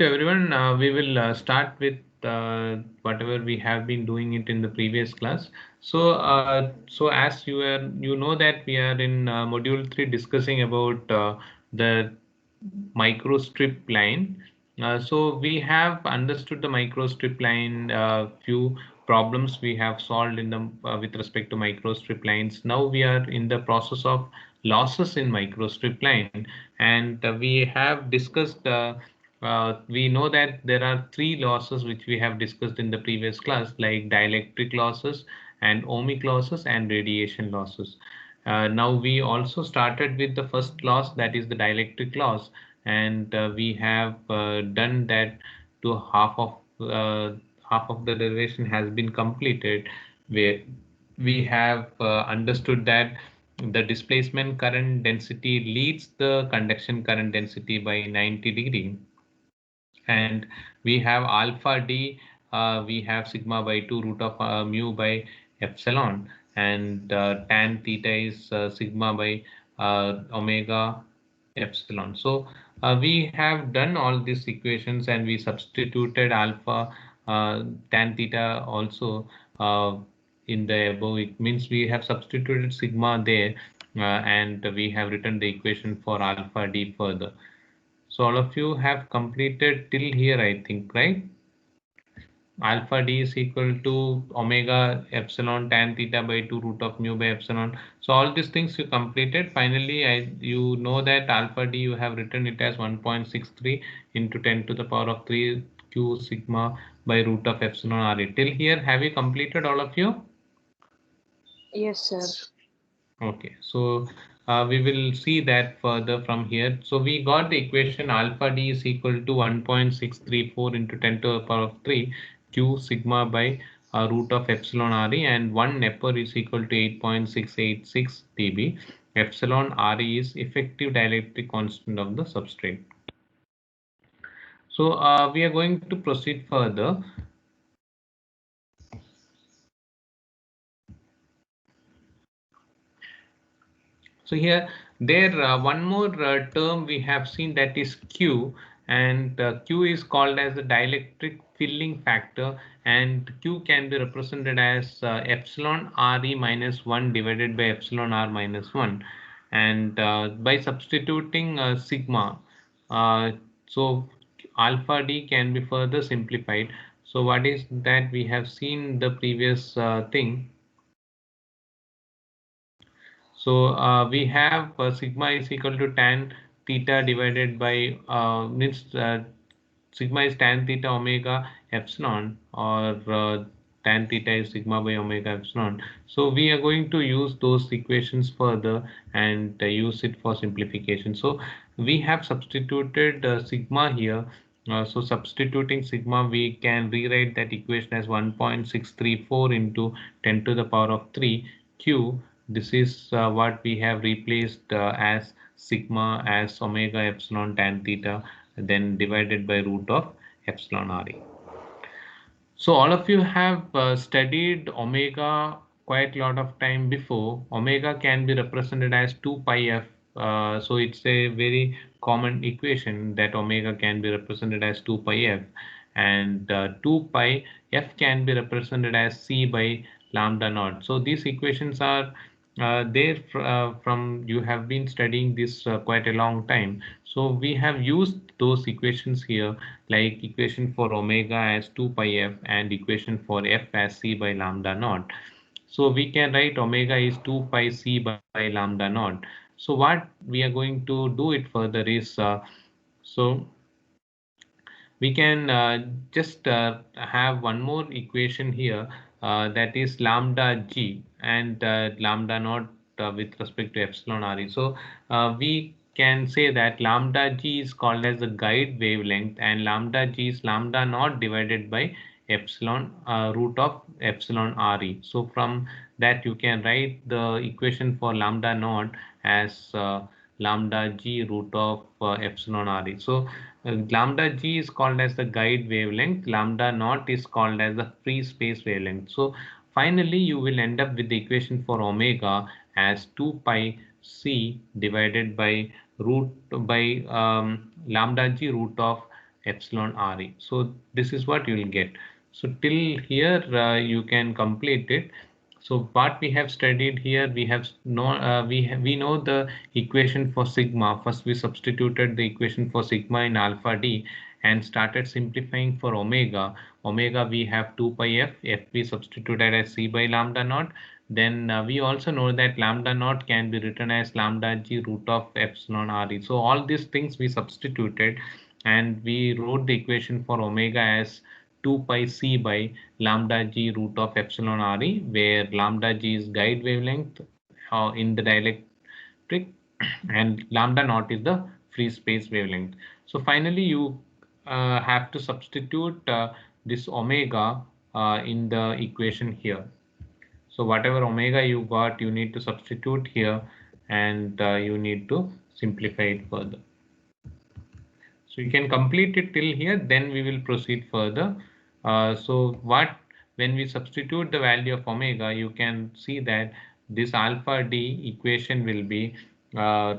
to everyone. We will start with whatever we have been doing it in the previous class. So as you know that we are in module 3 discussing about the microstrip line. So we have understood the microstrip line. Few problems we have solved in the with respect to microstrip lines. Now we are in the process of losses in microstrip line, and we have discussed. We know that there are three losses which we have discussed in the previous class, like dielectric losses and ohmic losses and radiation losses. Now we also started with the first loss, that is the dielectric loss, and we have done that to half of the derivation has been completed, where we have understood that the displacement current density leads the conduction current density by 90 degree, and we have alpha d, we have sigma by 2 root of mu by epsilon, and tan theta is sigma by omega epsilon. So we have done all these equations and we substituted alpha tan theta also in the above. It means we have substituted sigma there, and we have written the equation for alpha d further. So all of you have completed till here, I think, right? Alpha d is equal to omega epsilon tan theta by 2 root of mu by epsilon. So all these things you completed. Finally, you know that alpha d you have written it as 1.63 into 10 to the power of 3 q sigma by root of epsilon r. Till here, have you completed all of you? Yes, sir. Okay, so we will see that further from here. So we got the equation alpha d is equal to 1.634 into 10 to the power of 3 q sigma by root of epsilon re, and 1 Nepper is equal to 8.686 dB. Epsilon re is effective dielectric constant of the substrate. So we are going to proceed further. So here, there one more term we have seen, that is Q, and Q is called as the dielectric filling factor, and Q can be represented as epsilon Re minus 1 divided by epsilon R minus 1, and by substituting sigma, uh, so alpha D can be further simplified. So what is that we have seen the previous thing. So we have sigma is equal to tan theta divided by means sigma is tan theta omega epsilon, or tan theta is sigma by omega epsilon. So we are going to use those equations further and use it for simplification. So we have substituted sigma here. So substituting sigma, we can rewrite that equation as 1.634 into 10 to the power of 3 q. This is what we have replaced as sigma as omega epsilon tan theta, then divided by root of epsilon re. So all of you have studied omega quite a lot of time before. Omega can be represented as 2 pi f. So it's a very common equation that omega can be represented as 2 pi f, and 2 pi f can be represented as c by lambda naught. So these equations are there from you have been studying this quite a long time. So we have used those equations here, like equation for omega as 2 pi f and equation for f as c by lambda naught. So we can write omega is 2 pi c by lambda naught. So what we are going to do it further is so we can just have one more equation here, that is lambda g and lambda naught with respect to epsilon re. So we can say that lambda g is called as the guide wavelength, and lambda g is lambda naught divided by epsilon root of epsilon re. So from that you can write the equation for lambda naught as lambda g root of epsilon re. So lambda g is called as the guide wavelength, lambda naught is called as the free space wavelength. So finally you will end up with the equation for omega as 2 pi c divided by root by lambda g root of epsilon Re. So this is what you will get. So till here you can complete it. So what we have studied here, we have we know the equation for sigma. First we substituted the equation for sigma in alpha d and started simplifying for omega. Omega we have 2 pi f we substituted as c by lambda naught. Then we also know that lambda naught can be written as lambda g root of epsilon Re. So all these things we substituted and we wrote the equation for omega as 2 pi c by lambda g root of epsilon Re, where lambda g is guide wavelength in the dielectric and lambda naught is the free space wavelength. So finally you have to substitute this omega in the equation here. So whatever omega you got, you need to substitute here and you need to simplify it further. So you can complete it till here, then we will proceed further. So what, when we substitute the value of omega, you can see that this alpha d equation will be uh,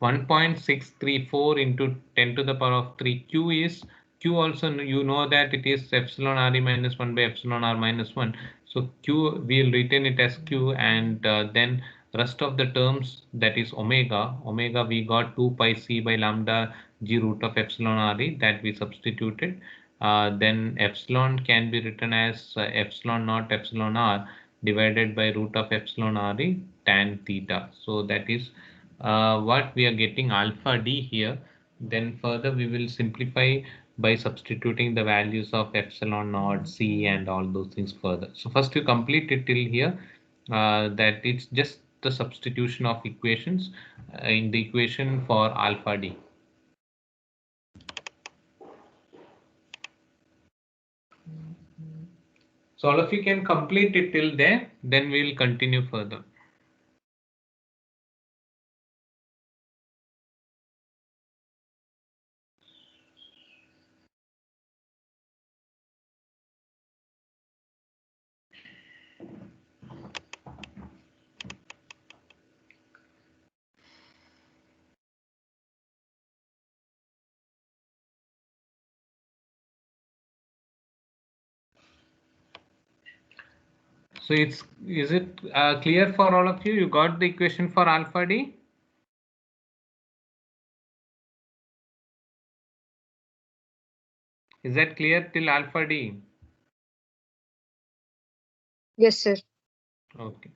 1.634 into 10 to the power of 3. Q is, Q also you know that it is epsilon Re minus 1 by epsilon R minus 1. So Q we'll retain it as Q, and then rest of the terms, that is omega. Omega we got 2 pi c by lambda g root of epsilon Re, that we substituted. Then epsilon can be written as epsilon naught epsilon R divided by root of epsilon Re tan theta. So that is what we are getting alpha d here. Then further we will simplify by substituting the values of epsilon naught c and all those things further. So first you complete it till here, that it's just the substitution of equations in the equation for alpha d. So all of you can complete it till there, then we will continue further. So is it clear for all of you? You got the equation for alpha d? Is that clear till alpha d? Yes, sir. Okay.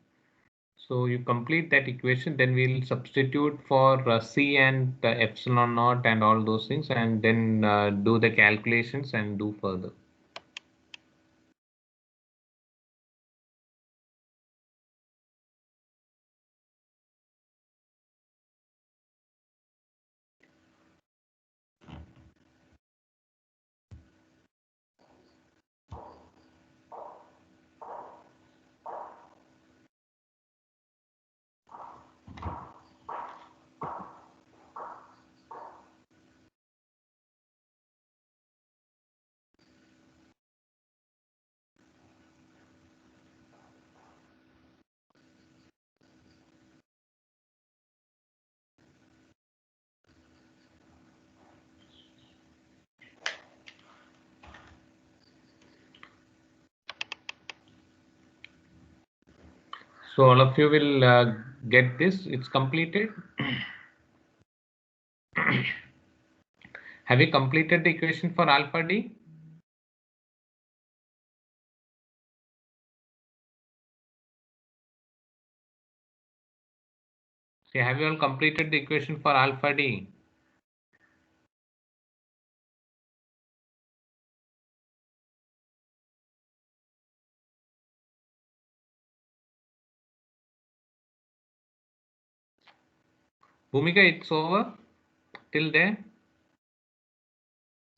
So you complete that equation, then we'll substitute for C and epsilon naught and all those things, and then do the calculations and do further. So all of you will get this. It's completed. Have you completed the equation for alpha d? See, have you all completed the equation for alpha d? Bhumika, it's over till there?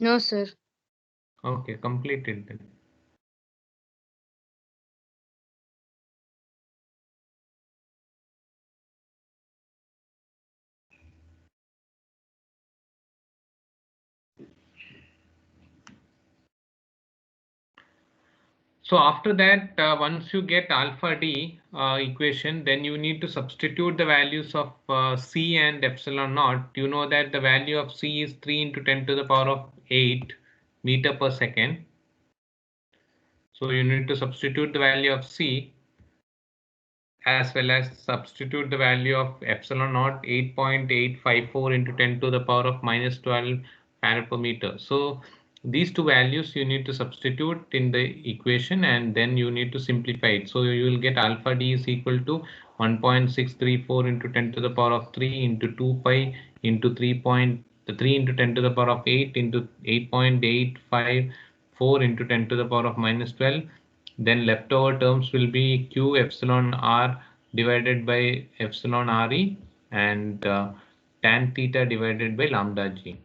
No, sir. Okay, completed then. So after that, once you get alpha d equation, then you need to substitute the values of c and epsilon naught. You know that the value of c is 3 into 10 to the power of 8 meter per second. So you need to substitute the value of c as well as substitute the value of epsilon naught 8.854 into 10 to the power of minus 12 farad per meter. So these two values you need to substitute in the equation and then you need to simplify it. So you will get alpha d is equal to 1.634 into 10 to the power of 3 into 2 pi into 3 into 10 to the power of 8 into 8.854 into 10 to the power of minus 12. Then leftover terms will be q epsilon r divided by epsilon re and tan theta divided by lambda g.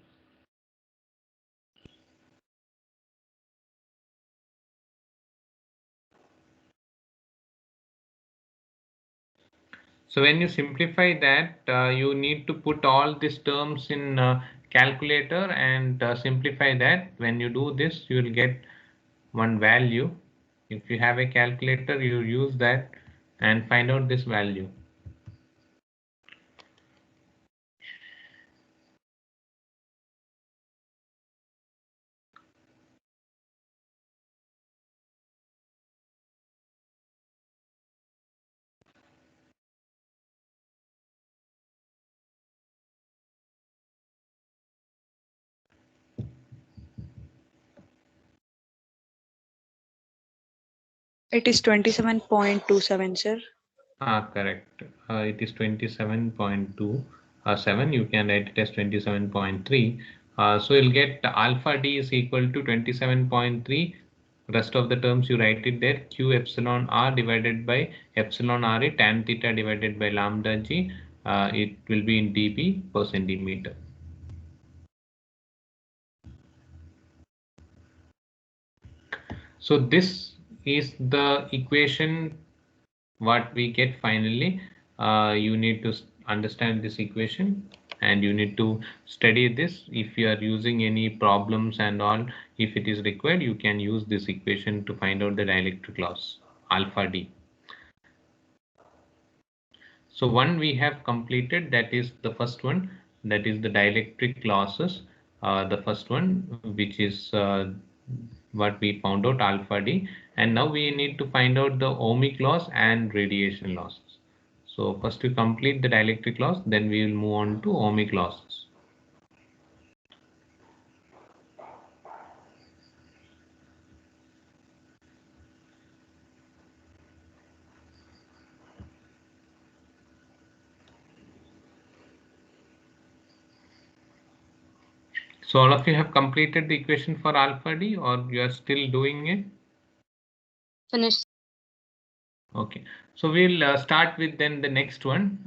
So when you simplify that, you need to put all these terms in calculator and simplify that. When you do this, you will get one value. If you have a calculator, you use that and find out this value. It is 27.27, sir. Correct. It is 27.27. You can write it as 27.3. So you'll get alpha d is equal to 27.3. Rest of the terms you write it there. Q epsilon r divided by epsilon re tan theta divided by lambda g. It will be in dB per centimeter. So this is the equation what we get finally. You need to understand this equation and you need to study this. If you are using any problems and all, if it is required, you can use this equation to find out the dielectric loss alpha d. So one we have completed, that is the first one, that is the dielectric losses. The first one, which is what we found out alpha d, and now we need to find out the ohmic loss and radiation losses. So first we complete the dielectric loss, then we will move on to ohmic losses. So all of you have completed the equation for alpha d, or you are still doing it? Finished. Okay, so we'll start with then the next one.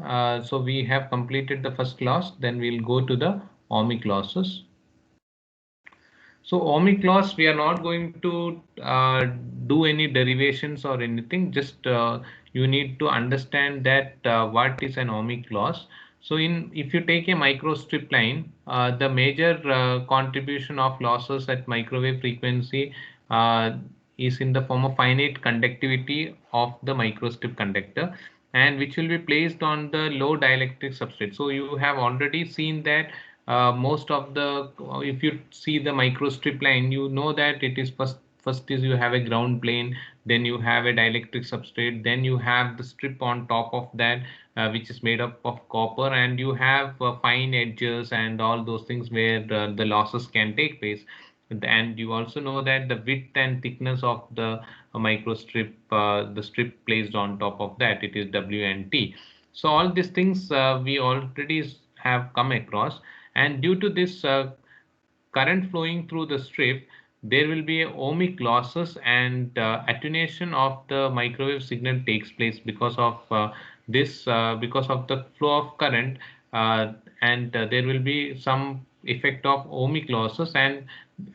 So we have completed the first loss, then we'll go to the ohmic losses. So ohmic loss, we are not going to do any derivations or anything. Just you need to understand that what is an ohmic loss. So if you take a microstrip line, the major contribution of losses at microwave frequency uh, is in the form of finite conductivity of the microstrip conductor, and which will be placed on the low dielectric substrate. So you have already seen that most of the if you see the microstrip line, you know that it is first is you have a ground plane, then you have a dielectric substrate, then you have the strip on top of that, which is made up of copper, and you have fine edges and all those things where the losses can take place. And you also know that the width and thickness of the microstrip, the strip placed on top of that, it is W and T. So all these things we already have come across, and due to this current flowing through the strip, there will be a ohmic losses, and attenuation of the microwave signal takes place because of because of the flow of current, uh, and there will be some effect of ohmic losses. And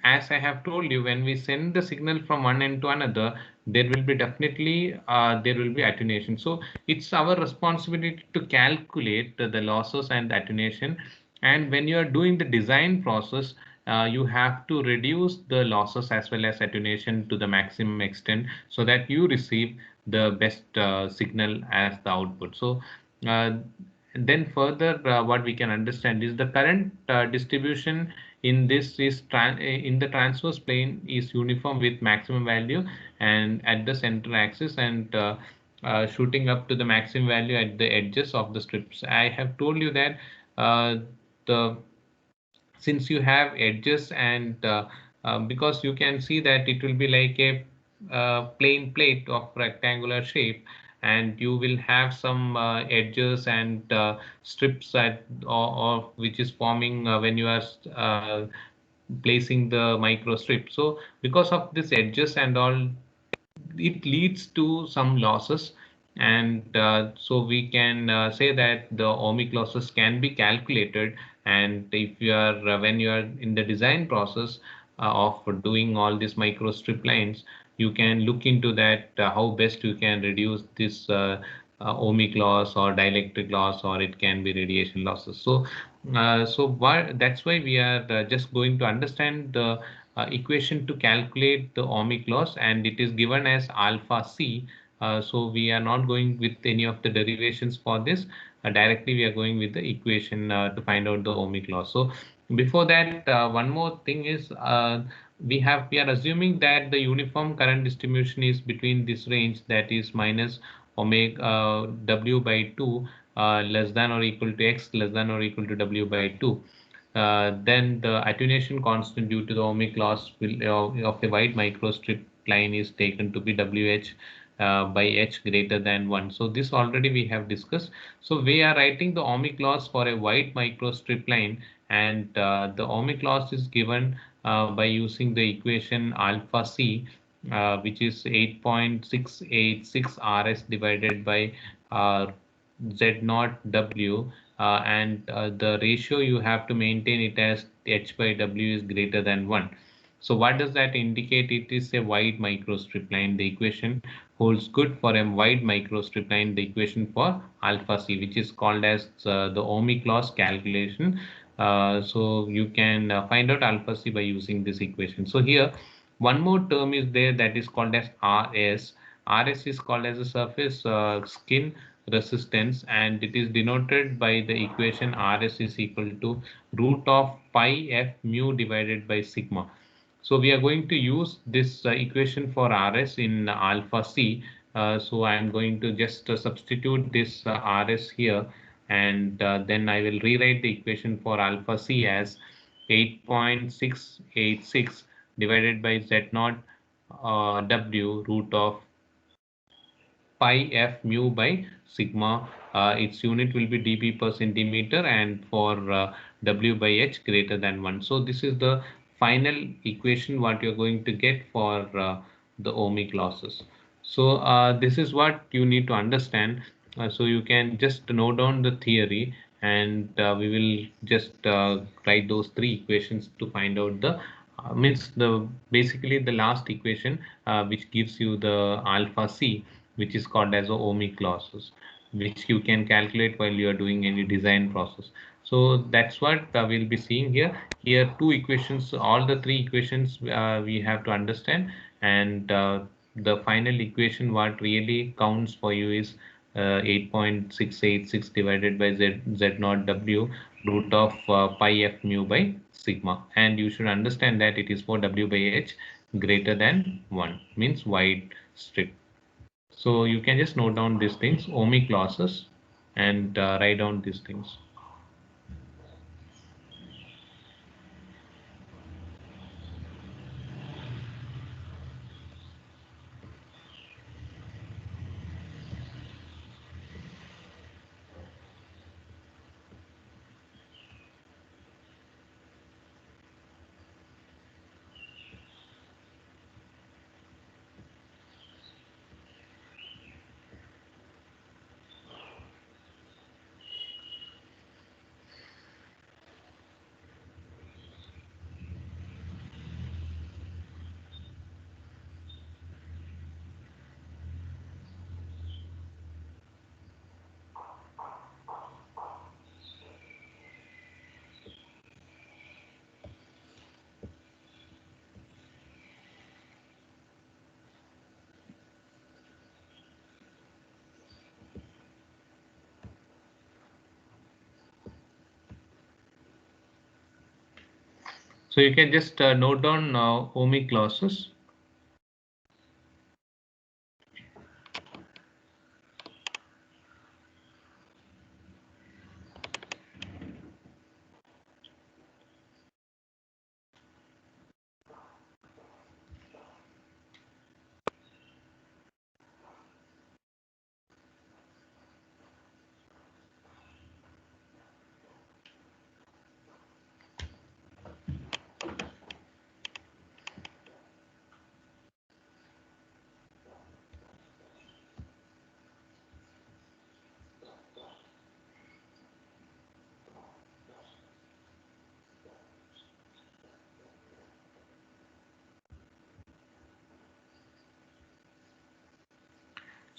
as I have told you, when we send the signal from one end to another, there will be definitely there will be attenuation. So it's our responsibility to calculate the losses and attenuation. And when you are doing the design process, you have to reduce the losses as well as attenuation to the maximum extent so that you receive the best signal as the output. So uh, then further what we can understand is the current distribution in this is in the transverse plane is uniform with maximum value and at the center axis and shooting up to the maximum value at the edges of the strips. I have told you that the since you have edges and because you can see that it will be like a plain plate of rectangular shape and you will have some edges and strips or which is forming when you are placing the micro strip. So because of this edges and all, it leads to some losses, and so we can say that the ohmic losses can be calculated. And if you are when you are in the design process of doing all these micro strip lines, you can look into that how best you can reduce this ohmic loss or dielectric loss, or it can be radiation losses. So that's why we are just going to understand the equation to calculate the ohmic loss, and it is given as alpha c. So we are not going with any of the derivations for this. Directly we are going with the equation to find out the ohmic loss. So before that, one more thing is we are assuming that the uniform current distribution is between this range, that is minus omega w by 2 less than or equal to x less than or equal to w by 2. Then the attenuation constant due to the ohmic loss of a wide microstrip line is taken to be WH by H greater than 1. So this already we have discussed. So we are writing the ohmic loss for a wide microstrip line, and the ohmic loss is given by using the equation alpha C, which is 8.686 RS divided by uh, Z naught W, and the ratio you have to maintain it as H by W is greater than 1. So what does that indicate? It is a wide microstrip line. The equation holds good for a wide microstrip line. The equation for alpha C, which is called as the ohmic loss calculation. So you can find out alpha C by using this equation. So here one more term is there, that is called as RS. RS is called as a surface skin resistance, and it is denoted by the equation RS is equal to root of pi f mu divided by sigma. So we are going to use this equation for RS in alpha C. So I am going to just substitute this RS here, and then I will rewrite the equation for alpha C as 8.686 divided by Z naught W root of pi f mu by sigma. Its unit will be dB per centimeter, and for W by H greater than 1. So this is the final equation what you're going to get for the ohmic losses. So this is what you need to understand. So you can just note down the theory, and we will just write those three equations to find out the means the basically the last equation which gives you the alpha C, which is called as the ohmic losses, which you can calculate while you are doing any design process. So that's what we'll be seeing here. Here two equations, all the three equations we have to understand, and the final equation what really counts for you is 8.686 divided by Z naught W root of pi f mu by sigma. And you should understand that it is for W by H greater than 1, means wide strip. So you can just note down these things, ohmic losses, and write down these things. So you can just note down ohmic losses.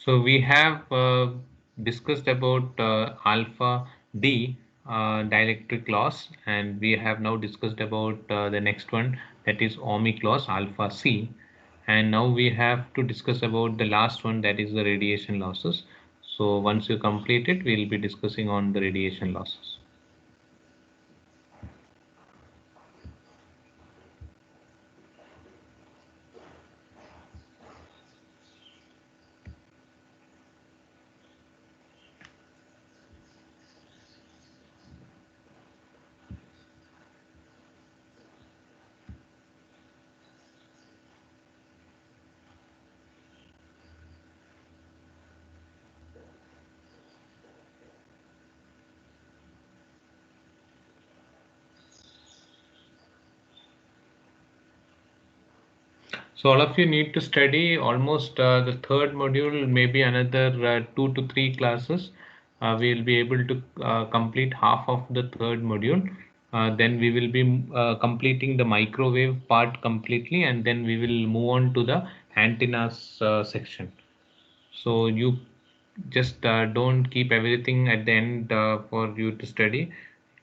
So we have discussed about alpha D dielectric loss, and we have now discussed about the next one, that is ohmic loss alpha C, and now we have to discuss about the last one, that is the radiation losses. So once you complete it, we will be discussing on the radiation losses. So all of you need to study almost the third module, maybe another 2 to 3 classes. We will be able to complete half of the third module. Then we will be completing the microwave part completely, and then we will move on to the antennas section. So you just don't keep everything at the end for you to study.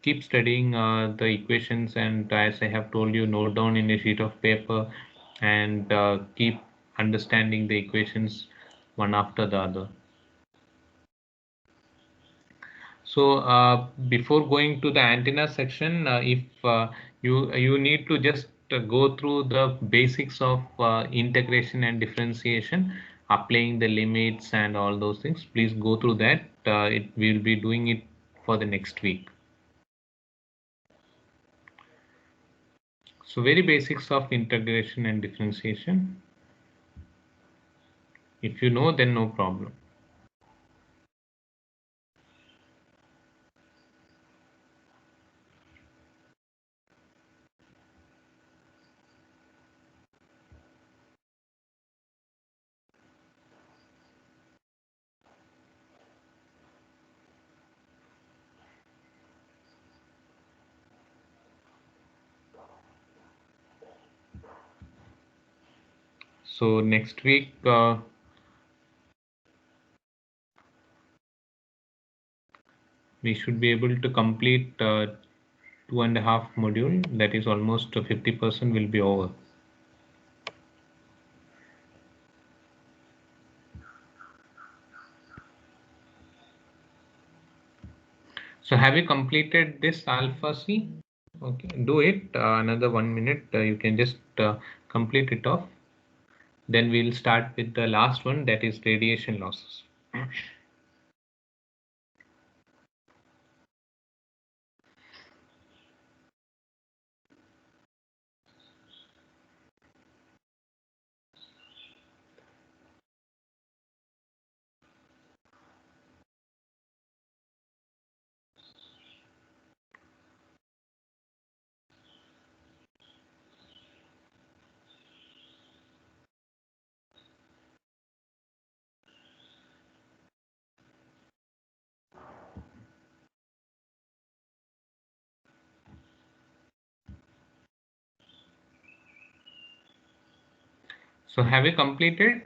Keep studying the equations, and as I have told you, note down in a sheet of paper, and keep understanding the equations one after the other. So before going to the antenna section, if you need to just go through the basics of integration and differentiation, applying the limits and all those things. Please go through that. It will be doing it for the next week. So very basics of integration and differentiation. If you know, then no problem. So next week we should be able to complete 2.5 module. That is almost 50% will be over. So have you completed this alpha C? Okay, do it another 1 minute. You can just complete it off. Then we'll start with the last one, that is radiation losses. So have you completed?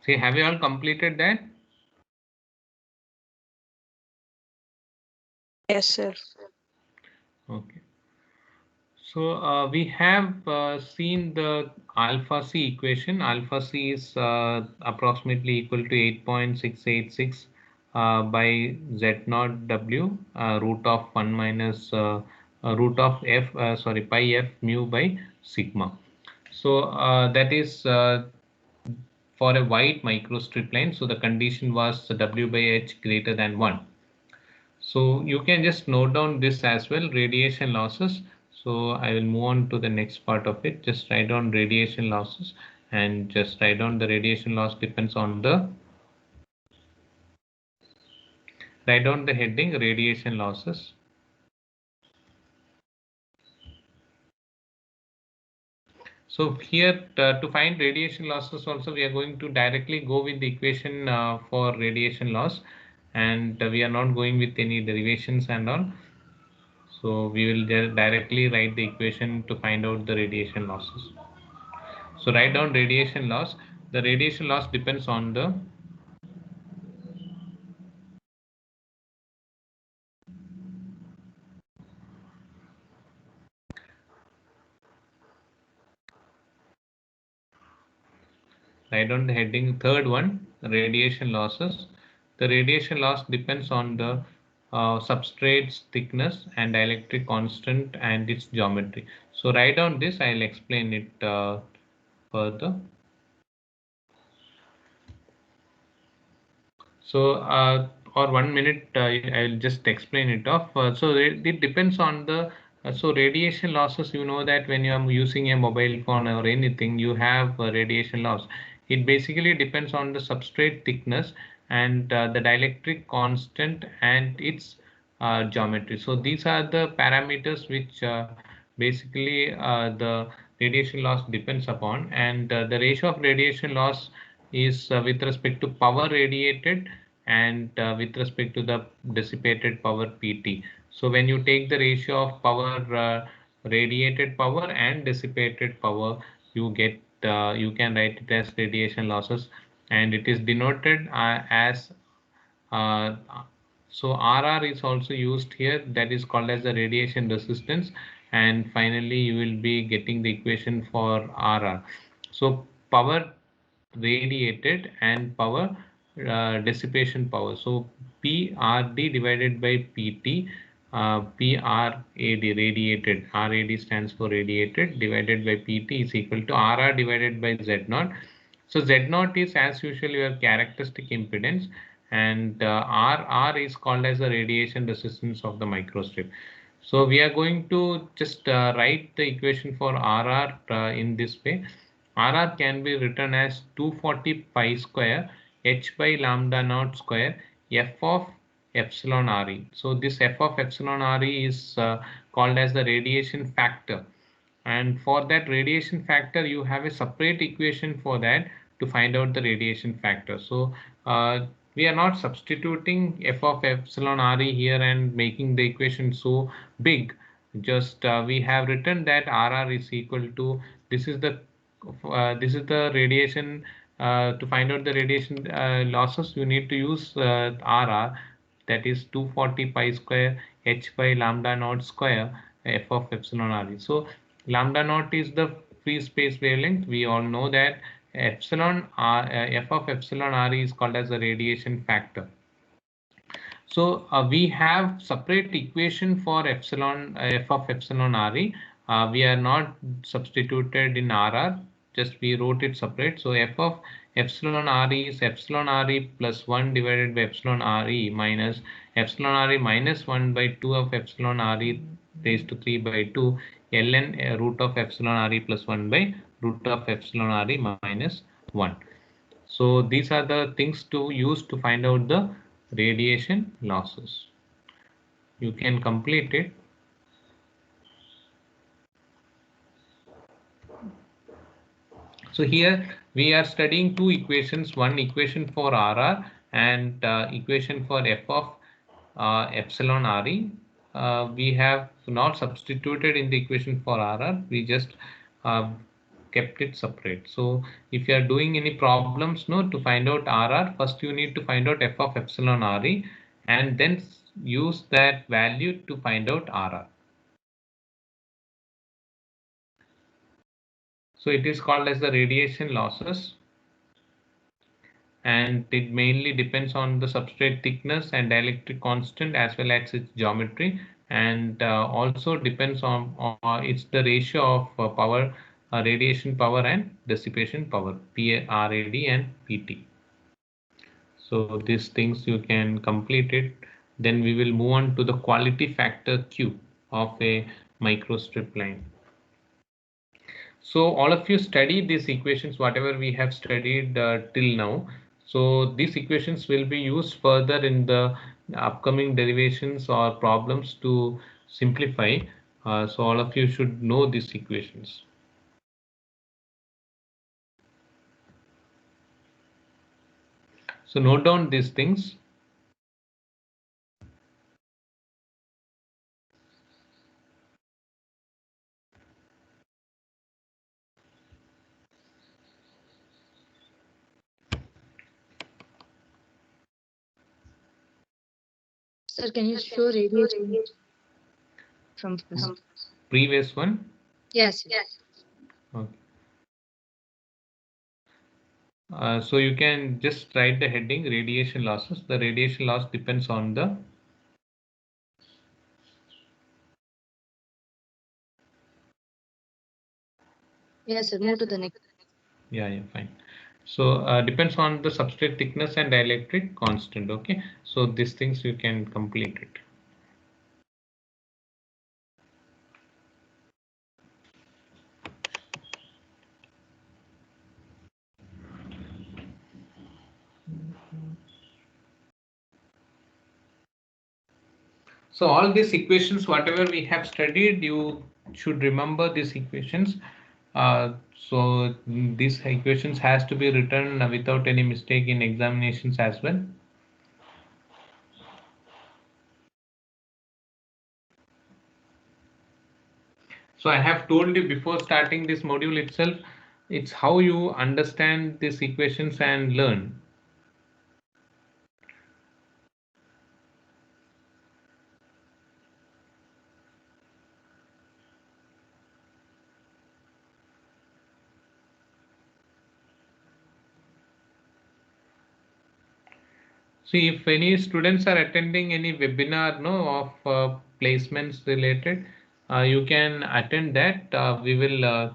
See, have you all completed that? Yes, sir. Okay. So we have seen the alpha C equation. Alpha C is approximately equal to 8.686 by Z naught W root of 1 minus root of F, sorry, pi F mu by sigma. So that is for a wide microstrip line. So the condition was W by H greater than 1. So you can just note down this as well, radiation losses. So I will move on to the next part of it. Just write down radiation losses and just write down the radiation loss depends on the, write down the heading radiation losses. So here to find radiation losses also we are going to directly go with the equation for radiation loss, and we are not going with any derivations and all. So we will directly write the equation to find out the radiation losses. So write down radiation loss. The radiation loss depends on the, write down the heading third one, radiation losses. The radiation loss depends on the substrate's thickness and dielectric constant and its geometry. So write down this, I'll explain it further. So or 1 minute, I'll just explain it off. So it depends on the, so radiation losses, you know that when you are using a mobile phone or anything, you have radiation loss. It basically depends on the substrate thickness and the dielectric constant and its geometry. So these are the parameters which basically the radiation loss depends upon, and the ratio of radiation loss is with respect to power radiated and with respect to the dissipated power PT. So when you take the ratio of power radiated power and dissipated power, you get you can write it as radiation losses, and it is denoted as uh, so RR is also used here, that is called as the radiation resistance, and finally you will be getting the equation for RR. So power radiated and power dissipation power. So PRD divided by PT, PRAD radiated, RAD stands for radiated, divided by PT is equal to RR divided by Z naught. So Z naught is as usual your characteristic impedance, and RR is called as the radiation resistance of the microstrip. So we are going to just write the equation for RR in this way. RR can be written as 240 pi square H by lambda naught square F of epsilon Re. So this F of epsilon Re is called as the radiation factor, and for that radiation factor you have a separate equation for that to find out the radiation factor. So we are not substituting F of epsilon Re here and making the equation so big. Just we have written that RR is equal to, this is the radiation, to find out the radiation losses you need to use RR, that is 240 pi square H by lambda naught square F of epsilon Re. So lambda naught is the free space wavelength. We all know that F of epsilon Re is called as the radiation factor. So we have separate equation for epsilon F of epsilon Re. We are not substituted in RR, just we wrote it separate. So F of epsilon Re is epsilon Re plus 1 divided by epsilon Re minus epsilon Re minus 1 by 2 of epsilon Re raised to 3 by 2 ln root of epsilon Re plus 1 by root of epsilon Re minus 1. So these are the things to use to find out the radiation losses. You can complete it. So here we are studying two equations, one equation for RR and equation for F of epsilon Re. We have not substituted in the equation for RR, we just kept it separate. So if you are doing any problems, no, to find out RR, first you need to find out F of epsilon Re, and then use that value to find out RR. So it is called as the radiation losses, and it mainly depends on the substrate thickness and dielectric constant as well as its geometry, and also depends on it's the ratio of power, radiation power and dissipation power, PRAD and PT. So these things you can complete it. Then we will move on to the quality factor Q of a microstrip line. So all of you study these equations, whatever we have studied till now. So these equations will be used further in the upcoming derivations or problems to simplify. So all of you should know these equations. So note down these things. Sir, can you show radiation from first? Previous one. Yes. Yes. Okay. So you can just write the heading radiation losses. The radiation loss depends on the. Yes, sir. Move to the next. Yeah, fine. So depends on the substrate thickness and dielectric constant. Okay, so these things you can complete it. So all these equations, whatever we have studied, you should remember these equations. So these equations has to be written without any mistake in examinations as well. So I have told you before starting this module itself, it's how you understand these equations and learn. See, if any students are attending any webinar no, of placements related, you can attend that. We will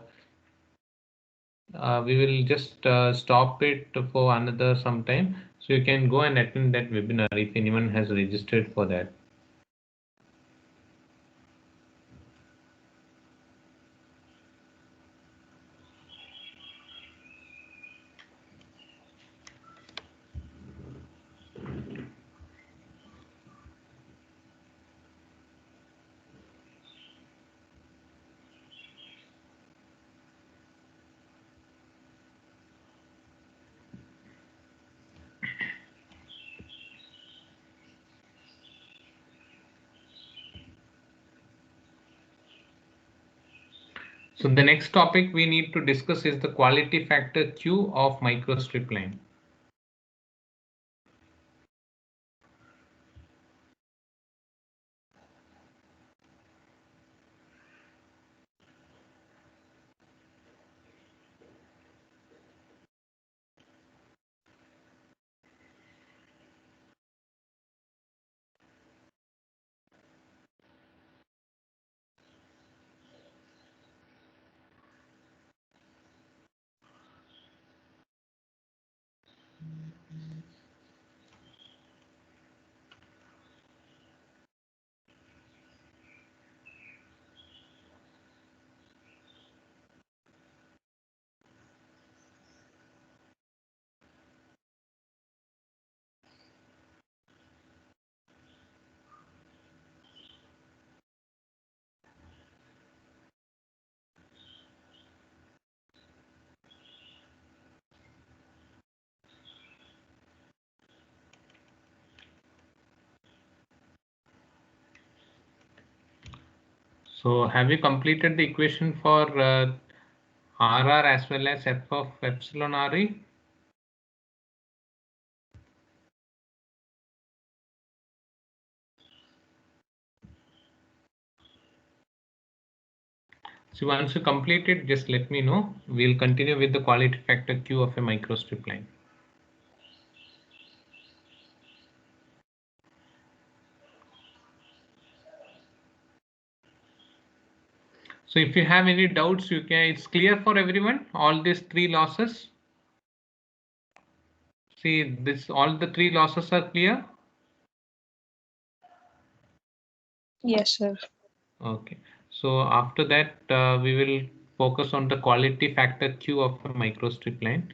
just stop it for another some time. So you can go and attend that webinar if anyone has registered for that. So the next topic we need to discuss is the quality factor Q of microstrip line. So have you completed the equation for RR as well as F of epsilon RE? So once you complete it, just let me know. We'll continue with the quality factor Q of a microstrip line. So if you have any doubts, you can, it's clear for everyone, all these three losses. See this, all the three losses are clear. Yes, sir. Okay. So after that, we will focus on the quality factor Q of a microstrip line.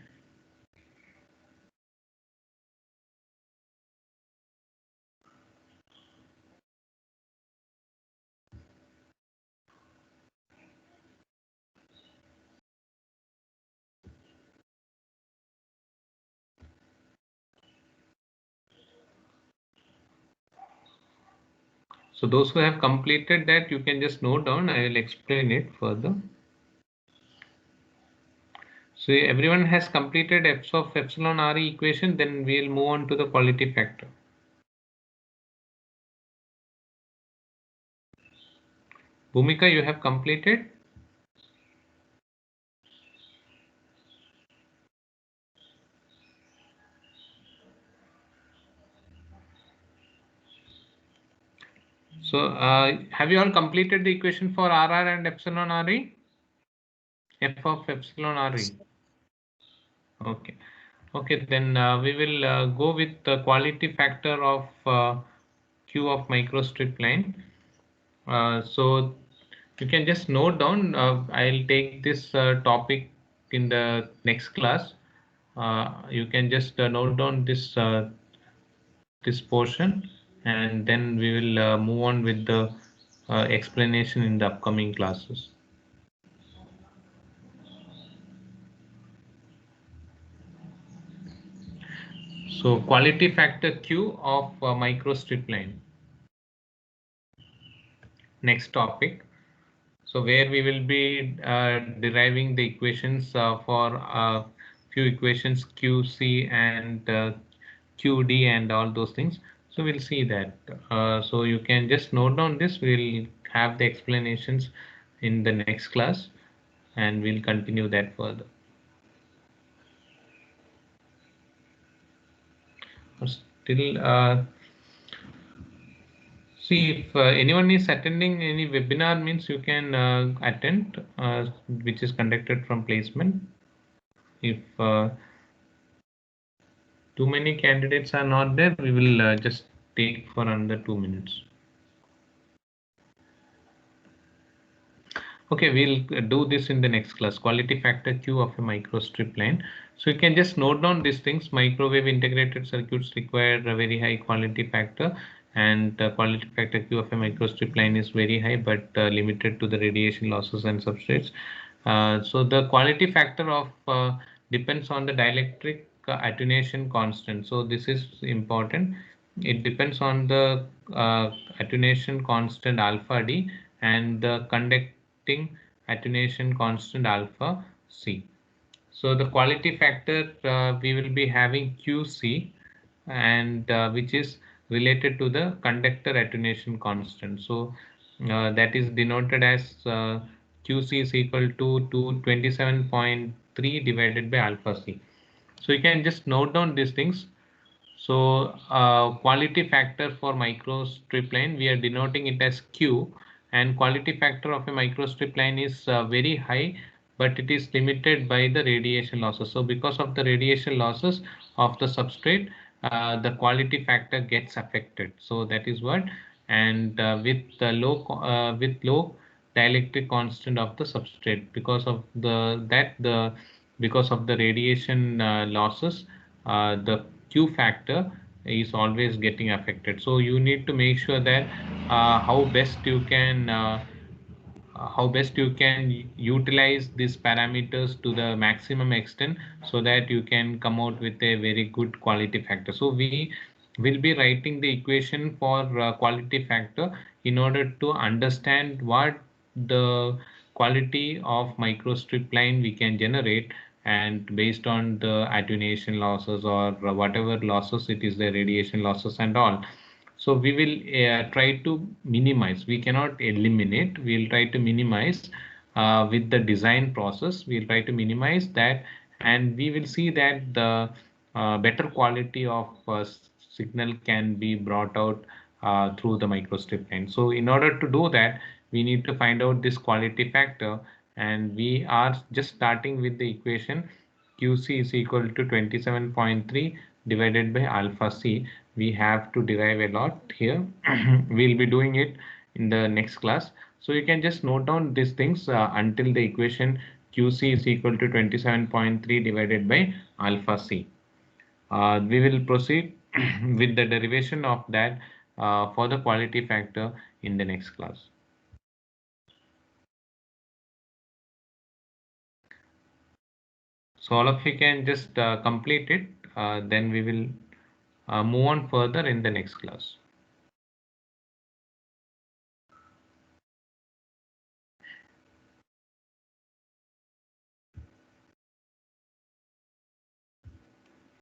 So those who have completed that, you can just note down. I will explain it further. So everyone has completed F of epsilon Re equation, then we'll move on to the quality factor. Bhumika, you have completed? So have you all completed the equation for RR and epsilon Re? F of epsilon Re. Okay. Okay, then we will go with the quality factor of Q of microstrip line. So you can just note down. I'll take this topic in the next class. You can just note down this this portion, and then we will move on with the explanation in the upcoming classes. So quality factor Q of microstrip line. Next topic. So where we will be deriving the equations for few equations QC and QD and all those things. So we'll see that. So you can just note down this. We'll have the explanations in the next class, and we'll continue that further. Still, see if anyone is attending any webinar, means you can attend, which is conducted from placement. If too many candidates are not there, we will just take for another 2 minutes. Okay, we'll do this in the next class. Quality factor Q of a microstrip line. So you can just note down these things. Microwave integrated circuits require a very high quality factor, and quality factor Q of a microstrip line is very high, but limited to the radiation losses and substrates. So the quality factor of depends on the dielectric attenuation constant. So this is important. It depends on the attenuation constant alpha D and the conducting attenuation constant alpha C. So the quality factor we will be having QC, and which is related to the conductor attenuation constant. So that is denoted as QC is equal to 27.3 divided by alpha C. So you can just note down these things. So quality factor for microstrip line, we are denoting it as Q, and quality factor of a microstrip line is very high, but it is limited by the radiation losses. So because of the radiation losses of the substrate, the quality factor gets affected. So that is what, and with the low dielectric constant of the substrate, because of because of the radiation losses, the Q factor is always getting affected. So you need to make sure that how best you can utilize these parameters to the maximum extent, so that you can come out with a very good quality factor. So we will be writing the equation for quality factor in order to understand what the quality of microstrip line we can generate, and based on the attenuation losses or whatever losses it is, the radiation losses and all. So we will try to minimize. We cannot eliminate. We'll try to minimize with the design process. We'll try to minimize that, and we will see that the better quality of signal can be brought out through the microstrip line. So in order to do that, we need to find out this quality factor, and we are just starting with the equation QC is equal to 27.3 divided by alpha C. We have to derive a lot here. We'll be doing it in the next class. So you can just note down these things until the equation QC is equal to 27.3 divided by alpha C. We will proceed with the derivation of that for the quality factor in the next class. So all of you can just complete it. Then we will move on further in the next class.